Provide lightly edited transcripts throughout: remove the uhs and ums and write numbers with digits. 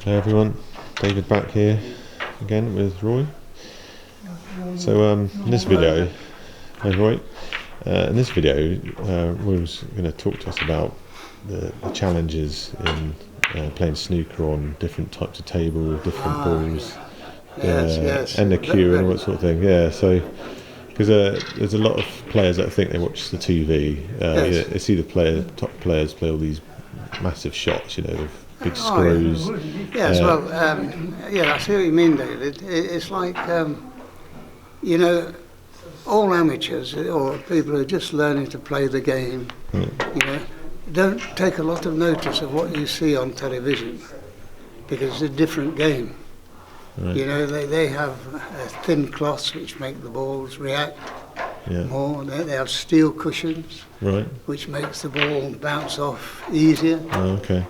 Hey everyone, David back here again with Roy. So in this video, hi Roy. In this video, Roy was going to talk to us about the challenges in playing snooker on different types of table, different balls, yes. and the cue and all that sort of thing. Yeah, so because there's a lot of players that I think they watch the TV. They see the top players play all these massive shots, with big screws. Yes, I see what you mean, David. It's like, all amateurs or people who are just learning to play the game, don't take a lot of notice of what you see on television because it's a different game. Right. They have thin cloths which make the balls react more. They have steel cushions, right, which makes the ball bounce off easier. Oh, okay.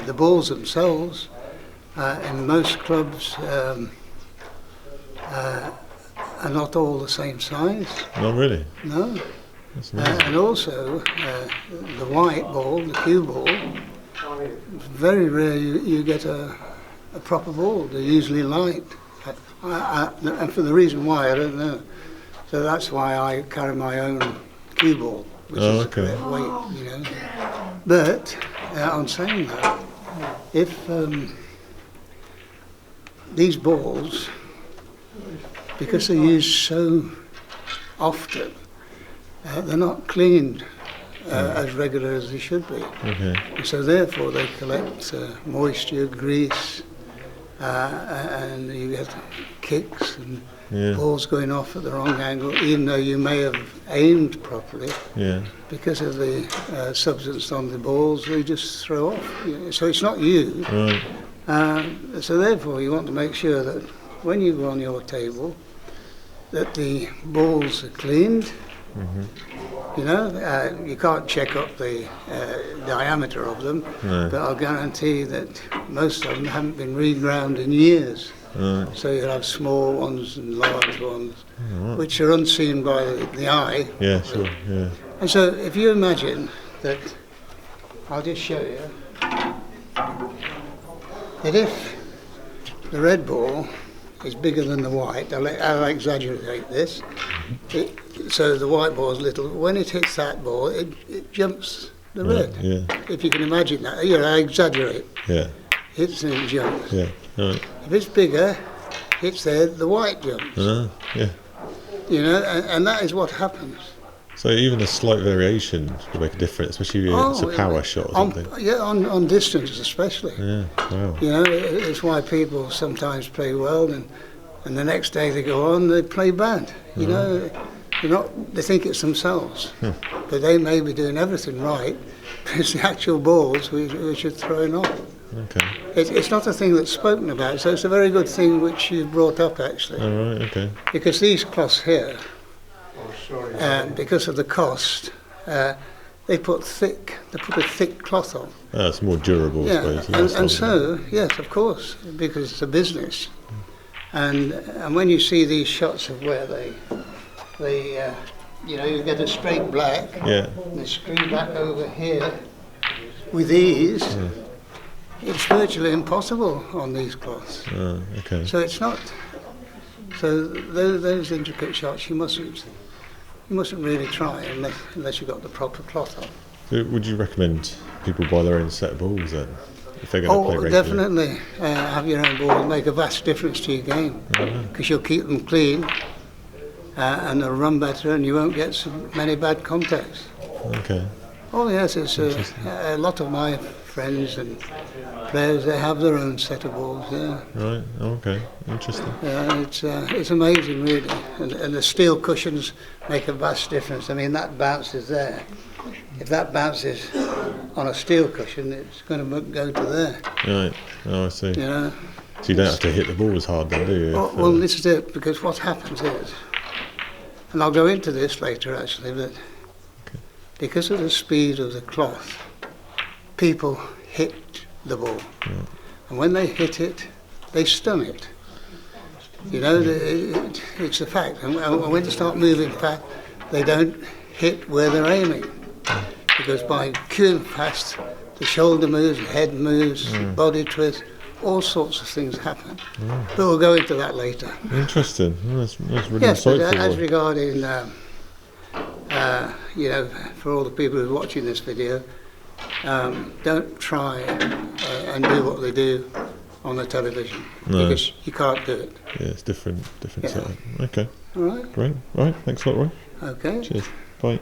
The balls themselves, in most clubs, are not all the same size. Not really? No. That's nice. And also, the white ball, the cue ball, it's very rare you get a proper ball. They're usually light. And for the reason why, I don't know. So that's why I carry my own cue ball, which is a correct weight, But, on saying that, if these balls, because they're used so often, they're not cleaned as regular as they should be. Okay. And so therefore they collect moisture, grease, and you get kicks and balls going off at the wrong angle, even though you may have aimed properly. Yeah. Because of the substance on the balls, they just throw off. So it's not you. Right. So therefore you want to make sure that when you go on your table, that the balls are cleaned. Mm-hmm. You can't check up the diameter of them, but I'll guarantee that most of them haven't been reground in years. Right. So you'll have small ones and large ones, which are unseen by the eye. Yeah, sure, yeah. And so if you imagine that, I'll just show you, that if the red ball is bigger than the white, I'll exaggerate this, so the white ball is little, when it hits that ball, it jumps the red. Yeah. If you can imagine that, I exaggerate. Yeah. Hits and it jumps. Yeah. Right. If it's bigger, hits there, the white jumps. Yeah. And that is what happens. So even a slight variation could make a difference, especially if it's a power shot or something. On distance especially. Yeah, wow. It's why people sometimes play well and the next day they go on, they play bad. They think it's themselves, but they may be doing everything right, but it's the actual balls which are throwing off. Okay. It's not a thing that's spoken about, so it's a very good thing which you've brought up actually. All right, okay. Because these cloths here, because of the cost, they put a thick cloth on. Oh, it's more durable, I suppose. And so, yes, of course, because it's a business. And when you see these shots of where they you get a straight black, and they screw back over here with ease. It's virtually impossible on these cloths. Okay. So it's not. So those intricate shots you mustn't really try unless you've got the proper cloth on. So would you recommend people buy their own set of balls then, if they're going to play regularly? Definitely. Have your own balls make a vast difference to your game because you'll keep them clean and they'll run better and you won't get so many bad contacts. Okay. Oh yes, it's a lot of my friends and players, they have their own set of balls, Right, okay, interesting. Yeah, it's amazing really, and the steel cushions make a vast difference. I mean, that bounces there. If that bounces on a steel cushion, it's going to go to there. Right, I see. So you don't have to hit the ball as hard then, do you? Well, this is it, because what happens is, and I'll go into this later actually, but because of the speed of the cloth, people hit the ball. And when they hit it, they stun it. It's a fact. And when they start moving fast, they don't hit where they're aiming. Because by cueing fast, the shoulder moves, the head moves, body twist, all sorts of things happen. But we'll go into that later. Interesting. Well, that's really Yes, but insightful. as regarding, you know, for all the people who are watching this video, don't try and do what they do on the television, because you can't do it. Yeah, it's different Yeah. setup. Okay, All right? great. All right, thanks a lot, Roy. Okay. Cheers. Bye.